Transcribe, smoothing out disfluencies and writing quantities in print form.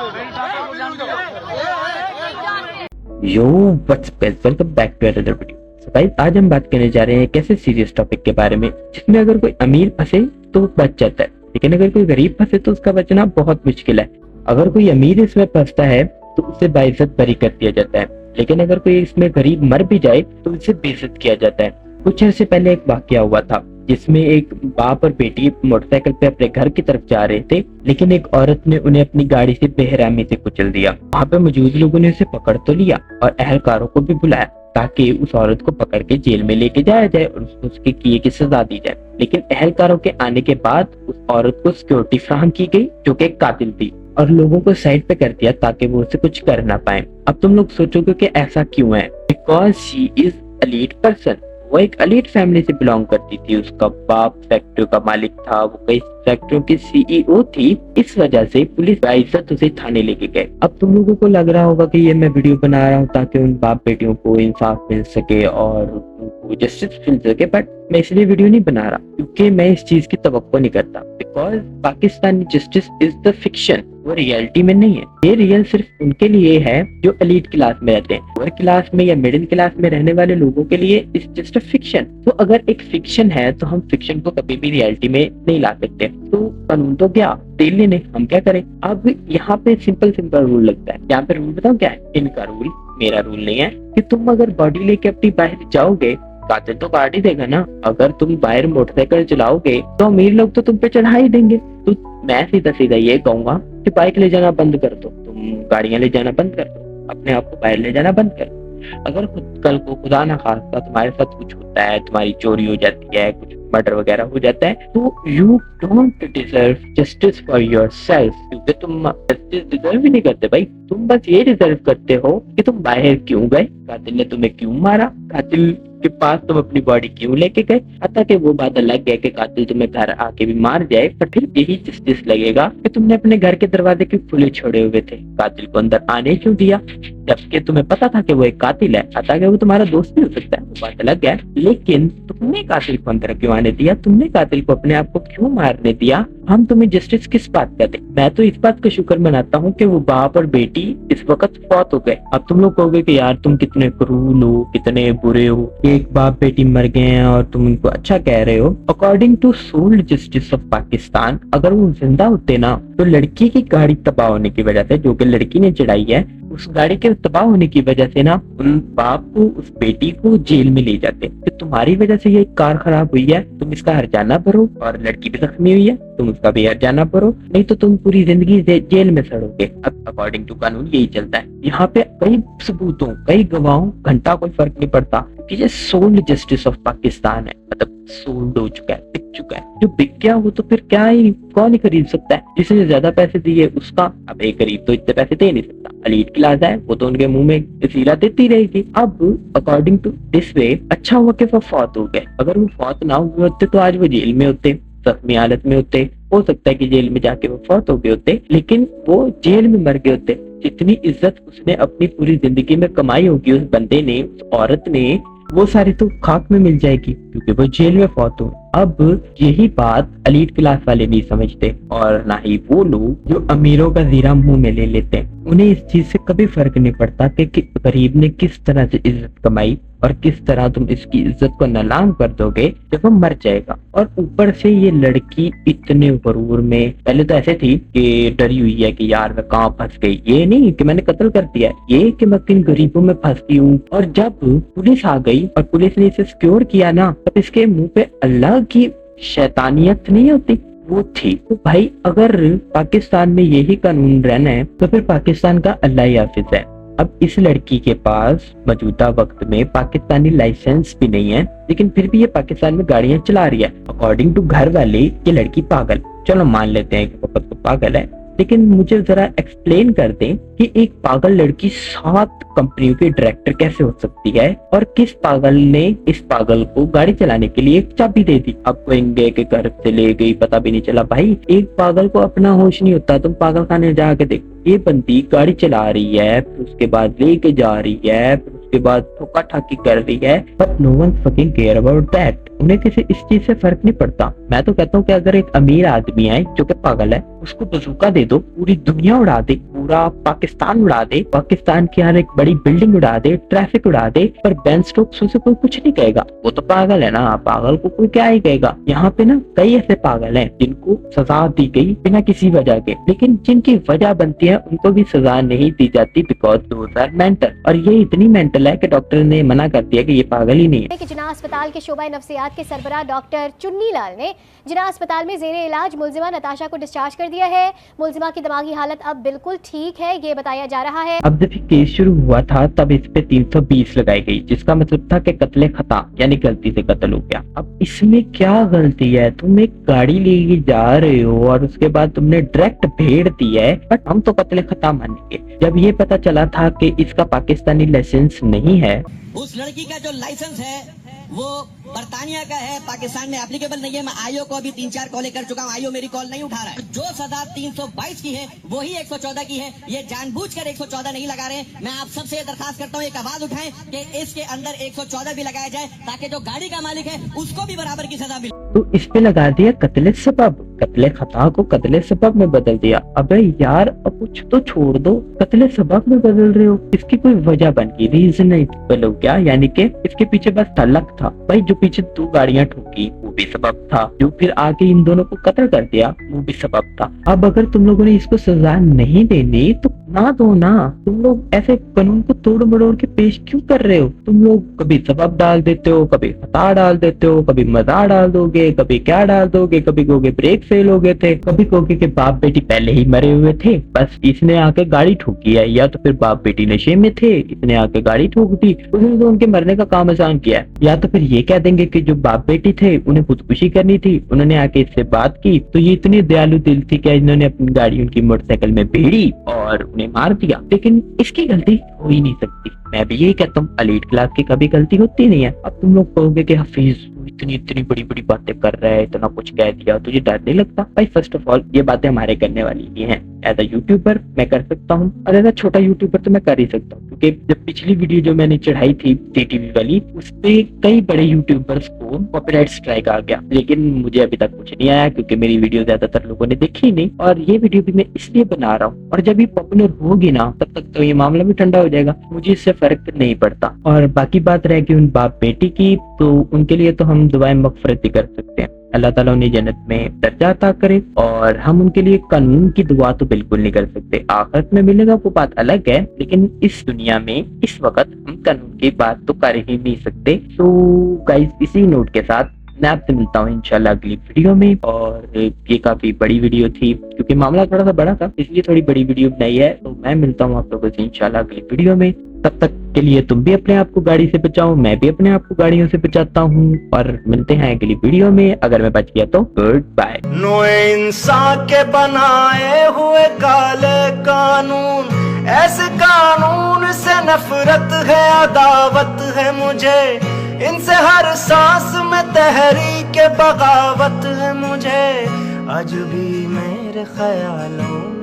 Yo what's up guys, welcome back to another video. So guys, आज हम बात करने जा रहे हैं एक ऐसे सीरियस टॉपिक के बारे में जिसमें अगर कोई अमीर फंसे तो बच जाता है, लेकिन अगर कोई गरीब फंसे तो उसका बचना बहुत मुश्किल है। अगर कोई अमीर इसमें फंसता है तो उसे बाइज्जत बरी कर दिया जाता है, लेकिन अगर कोई इसमें गरीब मर भी जाए तो उसे बेइज्जत किया जाता है। कुछ अर्से पहले एक वाकया हुआ था जिसमें एक बाप और बेटी मोटरसाइकिल पे अपने घर की तरफ जा रहे थे, लेकिन एक औरत ने उन्हें अपनी गाड़ी से बेरहमी से कुचल दिया। वहाँ पे मौजूद लोगों ने उसे पकड़ तो लिया और अहलकारों को भी बुलाया ताकि उस औरत को पकड़ के जेल में लेके जाया जाए और उसको उसके किए की सजा दी जाए। लेकिन अहलकारों के आने के बाद उस औरत को सिक्योरिटी फ्राहम की गई जो कि एक कातिल थी, और लोगों को साइड पे कर दिया ताकि वो उसे कुछ कर ना पाए। अब तुम लोग सोचोगे कि ऐसा क्यों है? Because she is elite person. वो एक एलीट फैमिली से बिलोंग करती थी, उसका बाप फैक्ट्री का मालिक था, वो कई फैक्ट्रियों की सीईओ थी। इस वजह से पुलिस बाइज्जत उसे थाने लेके गए। अब तुम लोगों को लग रहा होगा कि ये मैं वीडियो बना रहा हूँ ताकि उन बाप बेटियों को इंसाफ मिल सके और उनको जस्टिस मिल सके, बट मैं इसलिए वीडियो नहीं बना रहा क्योंकि मैं इस चीज की तवक्को नहीं करता। Because Pakistani justice is the fiction, वो रियलिटी में नहीं है। ये रियल सिर्फ उनके लिए है जो एलीट क्लास में रहते हैं। लोअर क्लास में या मिडिल क्लास में रहने वाले लोगों के लिए इट्स जस्ट अ फिक्शन। तो अगर एक फिक्शन है तो हम फिक्शन को कभी भी रियलिटी में नहीं ला सकते। तो कानून तो क्या तेल लेने, हम क्या करें? अब यहाँ पे सिंपल रूल लगता है। यहाँ पे रूल बताओ क्या है? इनका रूल, मेरा रूल नहीं है कि तुम अगर बॉडी लेके अपनी बाहर जाओगे कातिल तो काट ही देगा ना। अगर तुम बाहर मोटरसाइकिल चलाओगे तो अमीर लोग तो तुम पे चढ़ा ही देंगे। तो मैं सीधा सीधा ये कहूंगा कि बाइक ले जाना बंद कर दो, तुम गाड़ियां ले जाना बंद कर दो, अपने आप को बाहर ले जाना बंद कर दो। अगर कल को खुदा ना खास्ता तुम्हारे साथ कुछ होता है, तुम्हारी चोरी हो जाती है, कुछ मर्डर वगैरह हो जाता है, तो you don't deserve justice for yourself, क्योंकि तुम जस्टिस डिजर्व ही नहीं करते भाई। तुम बस ये डिजर्व करते हो कि तुम बाहर क्यों गए, कातिल ने तुम्हें क्यों मारा, कातिल के पास तुम अपनी बॉडी क्यों लेके गए। अतः के वो बात अलग है कि कातिल तुम्हें घर आके भी मार जाए, पर फिर यही जस्टिस लगेगा कि तुमने अपने घर के दरवाजे क्यों खुले छोड़े हुए थे, कातिल को अंदर आने क्यों दिया, जबकि तुम्हें पता था कि वो एक कातिल है। अतः के वो तुम्हारा दोस्त भी हो सकता है, वो बात अलग है, लेकिन तुमने कातिल को अंदर क्यों आने दिया, तुमने कातिल को अपने आप को क्यों मारने दिया। हम तुम्हें जस्टिस किस बात का दें? मैं तो इस बात का शुक्र मनाता हूँ कि वो बाप और बेटी इस वक्त फौत हो गए। अब तुम लोग कहोगे कि यार तुम कितने क्रूर हो, कितने बुरे हो, एक बाप बेटी मर गए हैं और तुम उनको अच्छा कह रहे हो। According to sole justice of Pakistan, अगर वो जिंदा होते ना तो लड़की की गाड़ी तबाह होने की वजह से, जो कि लड़की ने चढ़ाई है, उस गाड़ी के तबाह होने की वजह से ना उन बाप को, उस बेटी को जेल में ले जाते। तो तुम्हारी वजह से ये कार खराब हुई है, तुम इसका हर्जाना भरो, और लड़की भी जख्मी हुई है, तुम उसका भी हर्जाना भरो, नहीं तो तुम पूरी जिंदगी जेल में सड़ोगे। अब अकॉर्डिंग टू कानून यही चलता है। यहाँ पे कई सबूतों, कई गवाहों घंटा कोई फर्क नहीं पड़ता कि ये सोल जस्टिस ऑफ पाकिस्तान है, मतलब सोल्ड हो चुका है, बिक चुका है। जो बिक गया वो तो फिर क्या ही, कौन ही खरीद सकता है? जिसने ज्यादा पैसे दिए उसका, अब एक गरीब तो इतने पैसे दे नहीं सकता। एलीट क्लास है, वो तो उनके मुंह में सीला देती रहेगी। अब अकॉर्डिंग टू दिस वे, अच्छा हुआ कि वो फौत हो गए। अगर वो फौत ना हुए होते तो आज वो जेल में होते, जख्मी हालत में होते। हो सकता है कि जेल में जाके वो फौत हो गए होते, लेकिन वो जेल में मर गए होते। जितनी इज्जत उसने अपनी पूरी जिंदगी में कमाई होगी उस बंदे ने, उस औरत ने, वो सारी तो खाक में मिल जाएगी क्योंकि वो जेल में फौत हो। अब यही बात एलीट क्लास वाले नहीं समझते, और ना ही वो लोग जो अमीरों का जीरा मुंह में ले लेते हैं। उन्हें इस चीज से कभी फर्क नहीं पड़ता कि गरीब ने किस तरह से इज्जत कमाई और किस तरह तुम इसकी इज्जत को नीलाम कर दोगे जब वो मर जाएगा। और ऊपर से ये लड़की इतने गरूर में, पहले तो ऐसे थी कि डरी हुई है कि यार मैं कहाँ फंस गई, ये नहीं कि मैंने कत्ल कर दिया, ये कि मैं किन गरीबों में फंस गई हूँ। और जब पुलिस आ गई और पुलिस ने इसे सिक्योर किया ना, तब इसके मुंह पे अल्लाह की शैतानियत नहीं होती, वो थी। तो भाई अगर पाकिस्तान में यही कानून रहना है तो फिर पाकिस्तान का अल्लाह ही हाफिज है। अब इस लड़की के पास मौजूदा वक्त में पाकिस्तानी लाइसेंस भी नहीं है, लेकिन फिर भी ये पाकिस्तान में गाड़ियां चला रही है। अकॉर्डिंग टू घर वाले ये लड़की पागल, चलो मान लेते हैं कि वो खुद को पागल है, लेकिन मुझे जरा एक्सप्लेन कर दें कि एक पागल लड़की 7 कंपनियों की डायरेक्टर कैसे हो सकती है, और किस पागल ने इस पागल को गाड़ी चलाने के लिए एक चाबी दे दी। अब कोई के घर से ले गई, पता भी नहीं चला। भाई एक पागल को अपना होश नहीं होता, तुम पागल खाने जाके देखो। ये बंदी गाड़ी चला रही है, फिर उसके बाद लेके जा रही है, फिर उसके बाद ठोका ठाकी कर रही है, but no one fucking care about that. उन्हें किसी इस चीज से फर्क नहीं पड़ता। मैं तो कहता हूँ कि अगर एक अमीर आदमी है जो कि पागल है, उसको बजूका दे दो, पूरी दुनिया उड़ा दे, पूरा पाकिस्तान उड़ा दे, पाकिस्तान की हर एक बड़ी बिल्डिंग उड़ा दे, ट्रैफिक उड़ा दे, पर बेन स्टोक्स उसे कोई कुछ नहीं कहेगा। वो तो पागल है ना, पागल को कोई क्या ही कहेगा। यहाँ पे ना कई ऐसे पागल हैं जिनको सजा दी गई बिना किसी वजह के, लेकिन जिनकी वजह बनती है उनको भी सजा नहीं दी जाती बिकॉज दोज आर मेंटल। और ये इतनी मेंटल है कि डॉक्टर ने मना कर दिया कि ये पागल ही नहीं है। जिन्ना अस्पताल के शोबा नफ्सियात के सरबराह डॉक्टर चुन्नी लाल ने जिन्ना अस्पताल में जेरे इलाज मुलजिमा नताशा को डिस्चार्ज कर दिया है। मुलजिमा की दिमागी हालत अब बिल्कुल ठीक है, ये बताया जा रहा है। अब जब केस शुरू हुआ था तब इस पे 320 लगाई गई, जिसका मतलब था कि कत्ले खता यानी गलती से कत्ल हो गया। अब इसमें क्या गलती है? तुम एक गाड़ी लेके जा रहे हो और उसके बाद तुमने डायरेक्ट भेड़ दी है, बट हम तो कत्ले खता मानेंगे। जब ये पता चला था कि इसका पाकिस्तानी लाइसेंस नहीं है, उस लड़की का जो लाइसेंस है वो बर्तानिया का है, पाकिस्तान में एप्लीकेबल नहीं है। मैं आईओ को अभी 3-4 कॉलें कर चुका हूँ, आईओ मेरी कॉल नहीं उठा रहा है। जो सजा 322 की है वही 114 की है, ये जानबूझकर 114 नहीं लगा रहे। मैं आप सबसे दरखास्त करता हूँ एक आवाज उठाएं कि इसके अंदर 114 भी लगाया जाए ताकि जो गाड़ी का मालिक है उसको भी बराबर की सजा मिले। तो इस पे लगा दिया कत्ले सबब, कत्ले खता को कत्ले सबब में बदल दिया। अबे यार अब कुछ तो छोड़ दो, कत्ले सबब में बदल रहे हो। इसकी कोई वजह बन गई, रीजन नहीं बोलो क्या, यानी कि इसके पीछे बस तलक था। भाई जो पीछे 2 गाड़ियां ठोकी वो भी सबब था, जो फिर आगे इन दोनों को कत्ल कर दिया वो भी सबब था। अब अगर तुम लोगों ने इसको सजा नहीं देनी तो ना दो ना। तुम लोग ऐसे कानून को तोड़ मरोड़ के पेश क्यों कर रहे हो? तुम लोग कभी सबब डाल देते हो, कभी खता डाल देते हो, कभी मजा डाल दोगे, कभी क्या डाल दोगे, कभी कहोगे ब्रेक फेल हो गए थे, कभी कहोगे कि बाप बेटी पहले ही मरे हुए थे, बस इसने आके गाड़ी ठोकी है, या तो फिर बाप बेटी नशे में थे, इसने आके गाड़ी ठोक दी, उसने तो उनके मरने का काम आसान किया है। या तो फिर ये कह देंगे कि जो बाप बेटी थे उन्हें खुदकुशी करनी थी, उन्होंने आके इससे बात की तो ये इतनी दयालु दिल थी कि इन्होंने अपनी गाड़ी उनकी मोटरसाइकिल में भिड़ी और उन्हें मार दिया। लेकिन इसकी गलती हो ही नहीं सकती। मैं भी यही कहता हूँ, एलीट क्लास की कभी गलती होती नहीं है। अब तुम लोग कहोगे कि हफीज इतनी इतनी बड़ी बड़ी बातें कर रहा है, इतना कुछ कह दिया, तुझे डर नहीं लगता? भाई फर्स्ट ऑफ ऑल ये बातें हमारे करने वाली ही हैं। एज अ यूट्यूबर मैं कर सकता हूँ, और एज अ छोटा यूट्यूबर तो मैं कर ही सकता हूँ, क्योंकि जब पिछली वीडियो जो मैंने चढ़ाई थी टीवी वाली, उस पे कई बड़े यूट्यूबर्स को कॉपीराइट स्ट्राइक आ गया, लेकिन मुझे अभी तक कुछ नहीं आया क्योंकि मेरी वीडियो ज्यादातर लोगों ने देखी नहीं। और ये वीडियो भी मैं इसलिए बना रहा हूँ, और जब ये पॉपुलर होगी ना तब तक तो ये मामला भी ठंडा हो जाएगा, मुझे इससे फर्क नहीं पड़ता। और बाकी बात रह गई उन बाप बेटी की, तो उनके लिए तो हम दुआएं मगफिरत भी कर सकते हैं, अल्लाह ताला उन्हें जन्नत में दर्जा अता करे। और हम उनके लिए कानून की दुआ तो बिल्कुल नहीं कर सकते, आखिरत में मिलेगा वो बात अलग है, लेकिन इस दुनिया में इस वक्त हम कानून की बात तो कर ही नहीं सकते। तो गाइस इसी नोट के साथ मैं आपसे मिलता हूँ इंशाल्लाह अगली वीडियो में। और ये काफी बड़ी वीडियो थी क्योंकि मामला थोड़ा सा बड़ा था, इसलिए थोड़ी बड़ी वीडियो बनाई है। तो मैं मिलता हूँ आप लोगों से इंशाल्लाह अगली वीडियो में। तब तक के लिए तुम भी अपने आप को गाड़ी से बचाओ, मैं भी अपने आप को गाड़ियों से बचाता हूँ, और मिलते हैं अगली वीडियो में। अगर मैं बच गया तो गुड बाय। नो इंसान के बनाए हुए काले कानून, ऐसे कानून से नफरत है, अदावत है मुझे इनसे, हर सांस में तहरीक बगावत है मुझे, आज भी मेरे ख्यालों